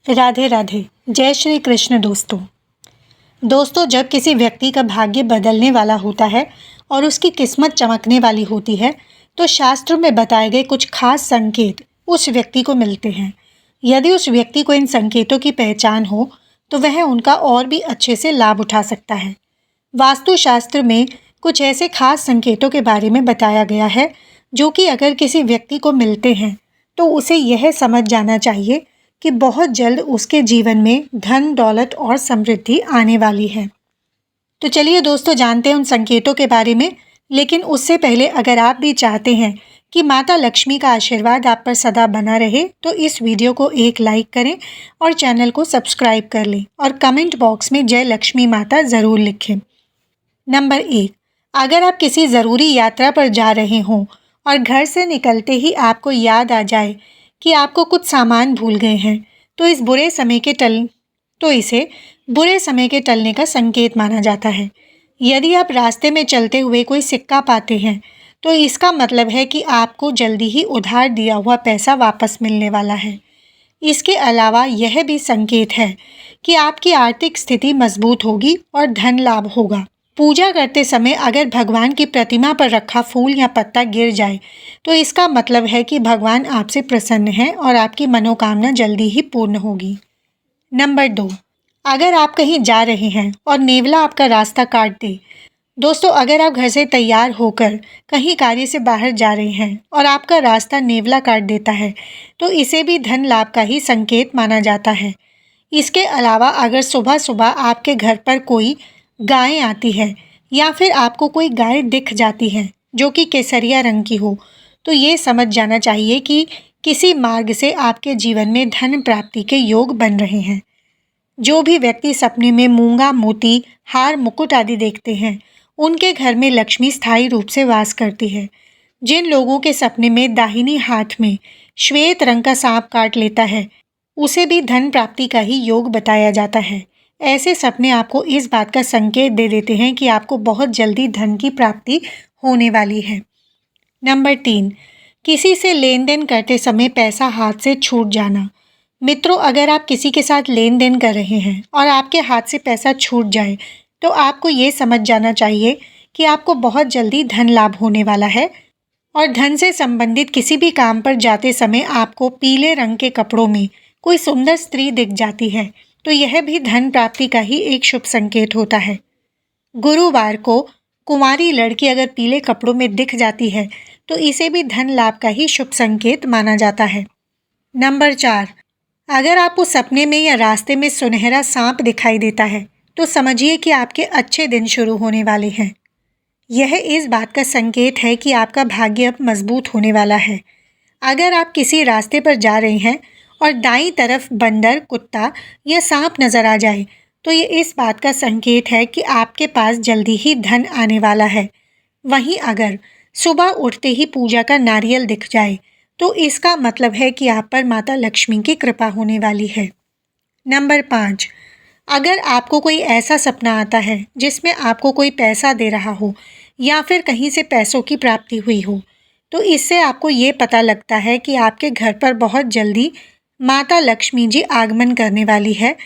राधे राधे। जय श्री कृष्ण। दोस्तों जब किसी व्यक्ति का भाग्य बदलने वाला होता है और उसकी किस्मत चमकने वाली होती है तो शास्त्रों में बताए गए कुछ खास संकेत उस व्यक्ति को मिलते हैं। यदि उस व्यक्ति को इन संकेतों की पहचान हो तो वह उनका और भी अच्छे से लाभ उठा सकता है। वास्तुशास्त्र में कुछ ऐसे खास संकेतों के बारे में बताया गया है जो कि अगर किसी व्यक्ति को मिलते हैं तो उसे यह समझ जाना चाहिए कि बहुत जल्द उसके जीवन में धन दौलत और समृद्धि आने वाली है। तो चलिए दोस्तों जानते हैं उन संकेतों के बारे में। लेकिन उससे पहले अगर आप भी चाहते हैं कि माता लक्ष्मी का आशीर्वाद आप पर सदा बना रहे तो इस वीडियो को एक लाइक करें और चैनल को सब्सक्राइब कर लें और कमेंट बॉक्स में जय लक्ष्मी माता ज़रूर लिखें। नंबर 1, अगर आप किसी ज़रूरी यात्रा पर जा रहे हों और घर से निकलते ही आपको याद आ जाए कि आपको कुछ सामान भूल गए हैं तो इसे बुरे समय के टलने का संकेत माना जाता है। यदि आप रास्ते में चलते हुए कोई सिक्का पाते हैं तो इसका मतलब है कि आपको जल्दी ही उधार दिया हुआ पैसा वापस मिलने वाला है। इसके अलावा यह भी संकेत है कि आपकी आर्थिक स्थिति मजबूत होगी और धन लाभ होगा। पूजा करते समय अगर भगवान की प्रतिमा पर रखा फूल या पत्ता गिर जाए तो इसका मतलब है कि भगवान आपसे प्रसन्न हैं और आपकी मनोकामना जल्दी ही पूर्ण होगी। नंबर 2, अगर आप कहीं जा रहे हैं और नेवला आपका रास्ता काट दे। दोस्तों अगर आप घर से तैयार होकर कहीं कार्य से बाहर जा रहे हैं और आपका रास्ता नेवला काट देता है तो इसे भी धन लाभ का ही संकेत माना जाता है। इसके अलावा अगर सुबह सुबह आपके घर पर कोई गाय आती है या फिर आपको कोई गाय दिख जाती है जो कि केसरिया रंग की हो तो ये समझ जाना चाहिए कि किसी मार्ग से आपके जीवन में धन प्राप्ति के योग बन रहे हैं। जो भी व्यक्ति सपने में मूंगा मोती हार मुकुट आदि देखते हैं उनके घर में लक्ष्मी स्थायी रूप से वास करती है। जिन लोगों के सपने में दाहिनी हाथ में श्वेत रंग का सांप काट लेता है उसे भी धन प्राप्ति का ही योग बताया जाता है। ऐसे सपने आपको इस बात का संकेत दे देते हैं कि आपको बहुत जल्दी धन की प्राप्ति होने वाली है। नंबर 3, किसी से लेन देन करते समय पैसा हाथ से छूट जाना। मित्रों अगर आप किसी के साथ लेन देन कर रहे हैं और आपके हाथ से पैसा छूट जाए तो आपको ये समझ जाना चाहिए कि आपको बहुत जल्दी धन लाभ होने वाला है। और धन से संबंधित किसी भी काम पर जाते समय आपको पीले रंग के कपड़ों में कोई सुंदर स्त्री दिख जाती है तो यह भी धन प्राप्ति का ही एक शुभ संकेत होता है। गुरुवार को कुंवारी लड़की अगर पीले कपड़ों में दिख जाती है तो इसे भी धन लाभ का ही शुभ संकेत माना जाता है। नंबर 4, अगर आपको सपने में या रास्ते में सुनहरा सांप दिखाई देता है तो समझिए कि आपके अच्छे दिन शुरू होने वाले हैं। यह इस बात का संकेत है कि आपका भाग्य अब मजबूत होने वाला है। अगर आप किसी रास्ते पर जा रहे हैं और दाईं तरफ बंदर कुत्ता या सांप नजर आ जाए तो ये इस बात का संकेत है कि आपके पास जल्दी ही धन आने वाला है। वहीं अगर सुबह उठते ही पूजा का नारियल दिख जाए तो इसका मतलब है कि आप पर माता लक्ष्मी की कृपा होने वाली है। नंबर 5, अगर आपको कोई ऐसा सपना आता है जिसमें आपको कोई पैसा दे रहा हो या फिर कहीं से पैसों की प्राप्ति हुई हो तो इससे आपको ये पता लगता है कि आपके घर पर बहुत जल्दी माता लक्ष्मी जी आगमन करने वाली है,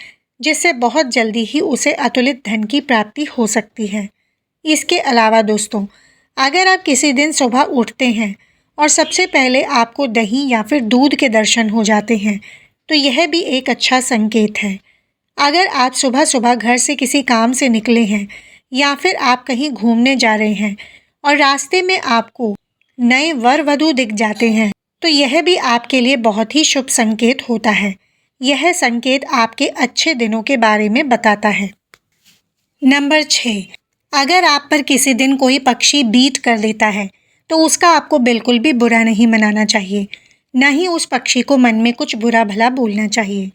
जिससे बहुत जल्दी ही उसे अतुलित धन की प्राप्ति हो सकती है। इसके अलावा दोस्तों अगर आप किसी दिन सुबह उठते हैं और सबसे पहले आपको दही या फिर दूध के दर्शन हो जाते हैं तो यह भी एक अच्छा संकेत है। अगर आप सुबह सुबह घर से किसी काम से निकले हैं या फिर आप कहीं घूमने जा रहे हैं और रास्ते में आपको नए वर वधू दिख जाते हैं तो यह भी आपके लिए बहुत ही शुभ संकेत होता है। यह संकेत आपके अच्छे दिनों के बारे में बताता है। नंबर 6, अगर आप पर किसी दिन कोई पक्षी बीट कर देता है तो उसका आपको बिल्कुल भी बुरा नहीं मनाना चाहिए, न ही उस पक्षी को मन में कुछ बुरा भला बोलना चाहिए,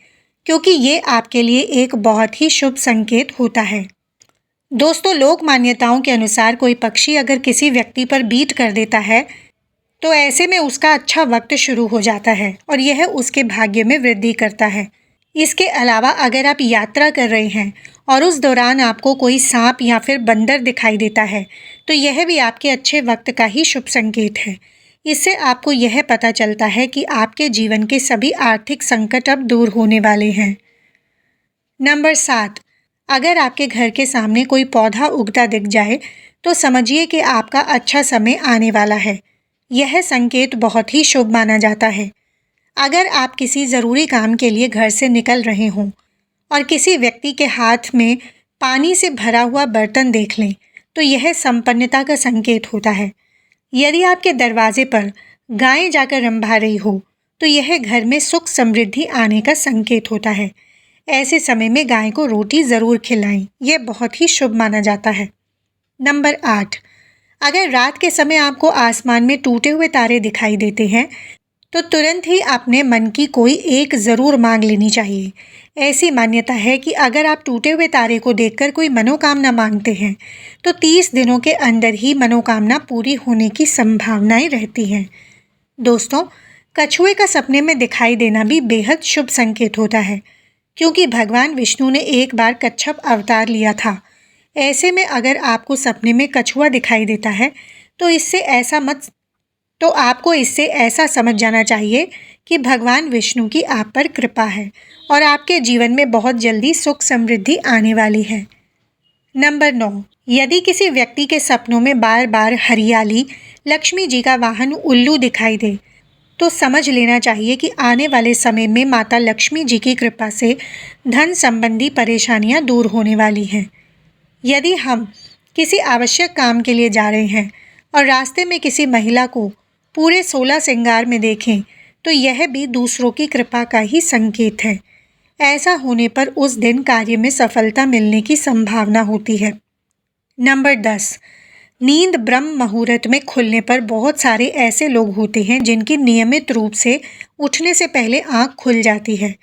क्योंकि ये आपके लिए एक बहुत ही शुभ संकेत होता है। दोस्तों लोक मान्यताओं के अनुसार कोई पक्षी अगर किसी व्यक्ति पर बीट कर देता है तो ऐसे में उसका अच्छा वक्त शुरू हो जाता है और यह उसके भाग्य में वृद्धि करता है। इसके अलावा अगर आप यात्रा कर रहे हैं और उस दौरान आपको कोई सांप या फिर बंदर दिखाई देता है तो यह भी आपके अच्छे वक्त का ही शुभ संकेत है। इससे आपको यह पता चलता है कि आपके जीवन के सभी आर्थिक संकट अब दूर होने वाले हैं। नंबर 7, अगर आपके घर के सामने कोई पौधा उगता दिख जाए तो समझिए कि आपका अच्छा समय आने वाला है। यह संकेत बहुत ही शुभ माना जाता है। अगर आप किसी ज़रूरी काम के लिए घर से निकल रहे हों और किसी व्यक्ति के हाथ में पानी से भरा हुआ बर्तन देख लें तो यह संपन्नता का संकेत होता है। यदि आपके दरवाजे पर गाय जाकर रंभा रही हो तो यह घर में सुख समृद्धि आने का संकेत होता है। ऐसे समय में गाय को रोटी ज़रूर खिलाएं, यह बहुत ही शुभ माना जाता है। नंबर 8, अगर रात के समय आपको आसमान में टूटे हुए तारे दिखाई देते हैं तो तुरंत ही अपने मन की कोई एक ज़रूर मांग लेनी चाहिए। ऐसी मान्यता है कि अगर आप टूटे हुए तारे को देखकर कोई मनोकामना मांगते हैं तो 30 दिनों के अंदर ही मनोकामना पूरी होने की संभावनाएं रहती हैं। दोस्तों, कछुए का सपने में दिखाई देना भी बेहद शुभ संकेत होता है, क्योंकि भगवान विष्णु ने एक बार कच्छप अवतार लिया था। ऐसे में अगर आपको सपने में कछुआ दिखाई देता है तो आपको इससे ऐसा समझ जाना चाहिए कि भगवान विष्णु की आप पर कृपा है और आपके जीवन में बहुत जल्दी सुख समृद्धि आने वाली है। नंबर 9, यदि किसी व्यक्ति के सपनों में बार बार हरियाली, लक्ष्मी जी का वाहन उल्लू दिखाई दे तो समझ लेना चाहिए कि आने वाले समय में माता लक्ष्मी जी की कृपा से धन संबंधी परेशानियां दूर होने वाली हैं। यदि हम किसी आवश्यक काम के लिए जा रहे हैं और रास्ते में किसी महिला को पूरे 16 श्रृंगार में देखें तो यह भी दूसरों की कृपा का ही संकेत है। ऐसा होने पर उस दिन कार्य में सफलता मिलने की संभावना होती है। नंबर 10, नींद ब्रह्म मुहूर्त में खुलने पर बहुत सारे ऐसे लोग होते हैं जिनकी नियमित रूप से उठने से पहले आंख खुल जाती है।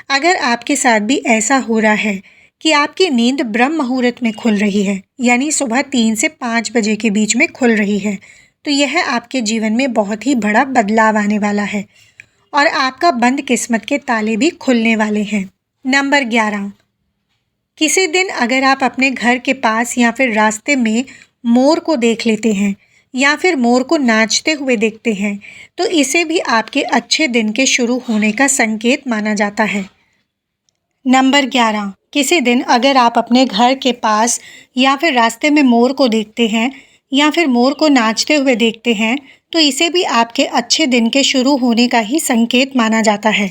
अगर आपके साथ भी ऐसा हो रहा है कि आपकी नींद ब्रह्म मुहूर्त में खुल रही है, यानी सुबह 3 से 5 बजे के बीच में खुल रही है, तो यह आपके जीवन में बहुत ही बड़ा बदलाव आने वाला है और आपका बंद किस्मत के ताले भी खुलने वाले हैं। नंबर 11, किसी दिन अगर आप अपने घर के पास या फिर रास्ते में मोर को देख लेते हैं या फिर मोर को नाचते हुए देखते हैं तो इसे भी आपके अच्छे दिन के शुरू होने का संकेत माना जाता है। नंबर 11, किसी दिन अगर आप अपने घर के पास या फिर रास्ते में मोर को देखते हैं या फिर मोर को नाचते हुए देखते हैं तो इसे भी आपके अच्छे दिन के शुरू होने का ही संकेत माना जाता है।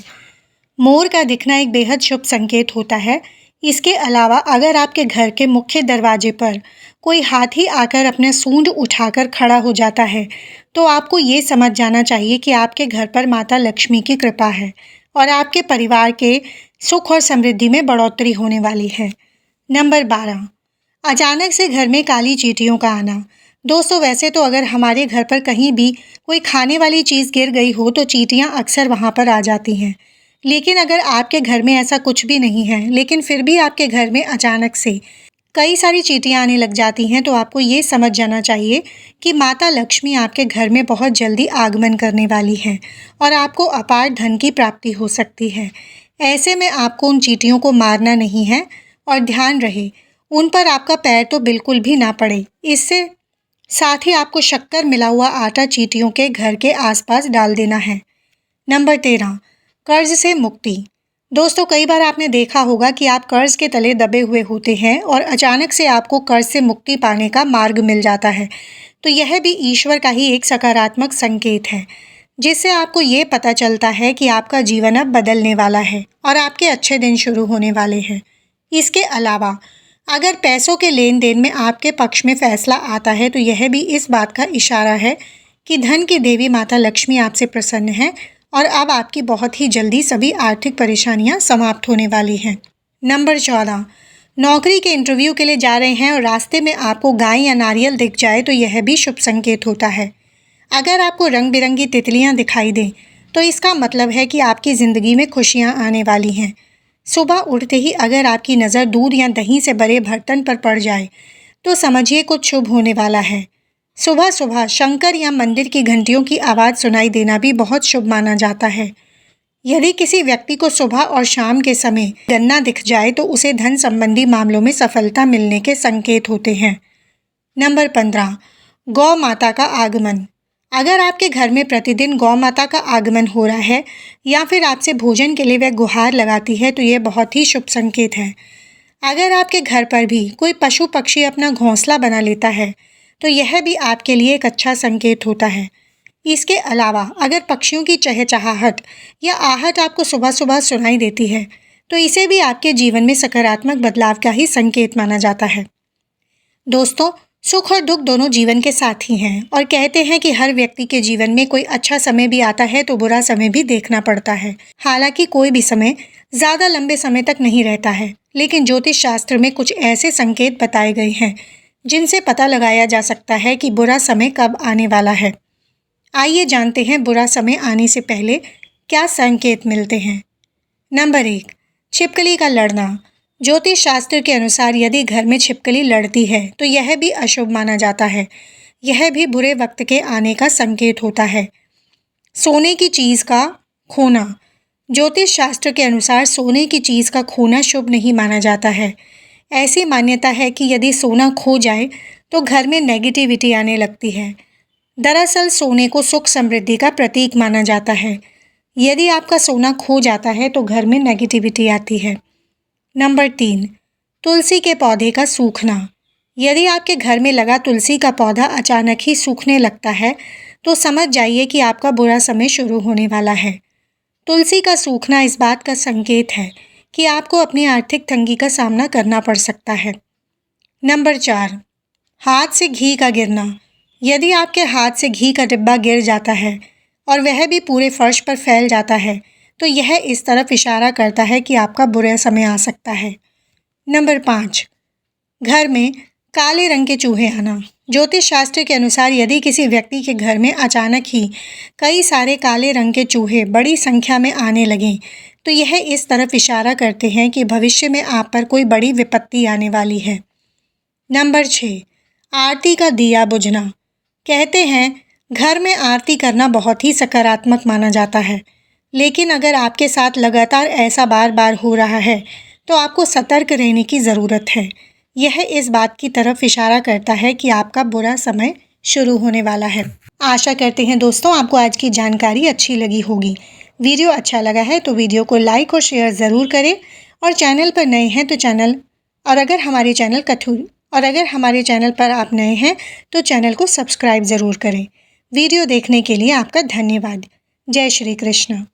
मोर का दिखना एक बेहद शुभ संकेत होता है। इसके अलावा अगर आपके घर के मुख्य दरवाजे पर कोई हाथी आकर अपने सूंड उठाकर खड़ा हो जाता है तो आपको ये समझ जाना चाहिए कि आपके घर पर माता लक्ष्मी की कृपा है और आपके परिवार के सुख और समृद्धि में बढ़ोतरी होने वाली है। नंबर 12, अचानक से घर में काली चींटियों का आना। दोस्तों, वैसे तो अगर हमारे घर पर कहीं भी कोई खाने वाली चीज़ गिर गई हो तो चींटियाँ अक्सर वहाँ पर आ जाती हैं, लेकिन अगर आपके घर में ऐसा कुछ भी नहीं है लेकिन फिर भी आपके घर में अचानक से कई सारी चींटियाँ आने लग जाती हैं तो आपको ये समझ जाना चाहिए कि माता लक्ष्मी आपके घर में बहुत जल्दी आगमन करने वाली है और आपको अपार धन की प्राप्ति हो सकती है। ऐसे में आपको उन चींटियों को मारना नहीं है और ध्यान रहे उन पर आपका पैर तो बिल्कुल भी ना पड़े। इससे साथ ही आपको शक्कर मिला हुआ आटा चींटियों के घर के आसपास डाल देना है। नंबर 13, कर्ज से मुक्ति। दोस्तों, कई बार आपने देखा होगा कि आप कर्ज के तले दबे हुए होते हैं और अचानक से आपको कर्ज से मुक्ति पाने का मार्ग मिल जाता है, तो यह भी ईश्वर का ही एक सकारात्मक संकेत है, जिससे आपको ये पता चलता है कि आपका जीवन अब बदलने वाला है और आपके अच्छे दिन शुरू होने वाले हैं। इसके अलावा अगर पैसों के लेन देन में आपके पक्ष में फैसला आता है तो यह भी इस बात का इशारा है कि धन की देवी माता लक्ष्मी आपसे प्रसन्न है और अब आपकी बहुत ही जल्दी सभी आर्थिक परेशानियां समाप्त होने वाली हैं। नंबर 14, नौकरी के इंटरव्यू के लिए जा रहे हैं और रास्ते में आपको गाय या नारियल दिख जाए तो यह भी शुभ संकेत होता है। अगर आपको रंग बिरंगी तितलियां दिखाई दें तो इसका मतलब है कि आपकी ज़िंदगी में खुशियां आने वाली हैं। सुबह उठते ही अगर आपकी नज़र दूध या दही से भरे बर्तन पर पड़ जाए तो समझिए कुछ शुभ होने वाला है। सुबह सुबह शंकर या मंदिर की घंटियों की आवाज़ सुनाई देना भी बहुत शुभ माना जाता है। यदि किसी व्यक्ति को सुबह और शाम के समय गन्ना दिख जाए तो उसे धन संबंधी मामलों में सफलता मिलने के संकेत होते हैं। नंबर 15, गौ माता का आगमन। अगर आपके घर में प्रतिदिन गौ माता का आगमन हो रहा है या फिर आपसे भोजन के लिए वह गुहार लगाती है तो ये बहुत ही शुभ संकेत है। अगर आपके घर पर भी कोई पशु पक्षी अपना घोंसला बना लेता है तो यह भी आपके लिए एक अच्छा संकेत होता है। इसके अलावा अगर पक्षियों की चहचहाहट या आहट आपको सुबह सुबह सुनाई देती है तो इसे भी आपके जीवन में सकारात्मक बदलाव का ही संकेत माना जाता है। दोस्तों, सुख और दुख दोनों जीवन के साथी हैं और कहते हैं कि हर व्यक्ति के जीवन में कोई अच्छा समय भी आता है तो बुरा समय भी देखना पड़ता है। हालांकि कोई भी समय ज़्यादा लंबे समय तक नहीं रहता है, लेकिन ज्योतिष शास्त्र में कुछ ऐसे संकेत बताए गए हैं जिनसे पता लगाया जा सकता है कि बुरा समय कब आने वाला है। आइए जानते हैं बुरा समय आने से पहले क्या संकेत मिलते हैं। नंबर 1, छिपकली का लड़ना। ज्योतिष शास्त्र के अनुसार यदि घर में छिपकली लड़ती है तो यह भी अशुभ माना जाता है। यह भी बुरे वक्त के आने का संकेत होता है। सोने की चीज़ का खोना। ज्योतिष शास्त्र के अनुसार सोने की चीज़ का खोना शुभ नहीं माना जाता है। ऐसी मान्यता है कि यदि सोना खो जाए तो घर में नेगेटिविटी आने लगती है। दरअसल सोने को सुख समृद्धि का प्रतीक माना जाता है। यदि आपका सोना खो जाता है तो घर में नेगेटिविटी आती है। नंबर 3, तुलसी के पौधे का सूखना। यदि आपके घर में लगा तुलसी का पौधा अचानक ही सूखने लगता है तो समझ जाइए कि आपका बुरा समय शुरू होने वाला है। तुलसी का सूखना इस बात का संकेत है कि आपको अपनी आर्थिक तंगी का सामना करना पड़ सकता है। नंबर 4, हाथ से घी का गिरना। यदि आपके हाथ से घी का डिब्बा गिर जाता है और वह भी पूरे फर्श पर फैल जाता है तो यह इस तरफ इशारा करता है कि आपका बुरा समय आ सकता है। नंबर 5, घर में काले रंग के चूहे आना। ज्योतिष शास्त्र के अनुसार यदि किसी व्यक्ति के घर में अचानक ही कई सारे काले रंग के चूहे बड़ी संख्या में आने लगें तो यह इस तरफ इशारा करते हैं कि भविष्य में आप पर कोई बड़ी विपत्ति आने वाली है। नंबर 6, आरती का दिया बुझना। कहते हैं घर में आरती करना बहुत ही सकारात्मक माना जाता है, लेकिन अगर आपके साथ लगातार ऐसा बार बार हो रहा है तो आपको सतर्क रहने की ज़रूरत है। यह इस बात की तरफ इशारा करता है कि आपका बुरा समय शुरू होने वाला है। आशा करते हैं दोस्तों आपको आज की जानकारी अच्छी लगी होगी। वीडियो अच्छा लगा है तो वीडियो को लाइक और शेयर ज़रूर करें और चैनल पर नए हैं तो अगर हमारे चैनल पर आप नए हैं तो चैनल को सब्सक्राइब ज़रूर करें। वीडियो देखने के लिए आपका धन्यवाद। जय श्री कृष्ण।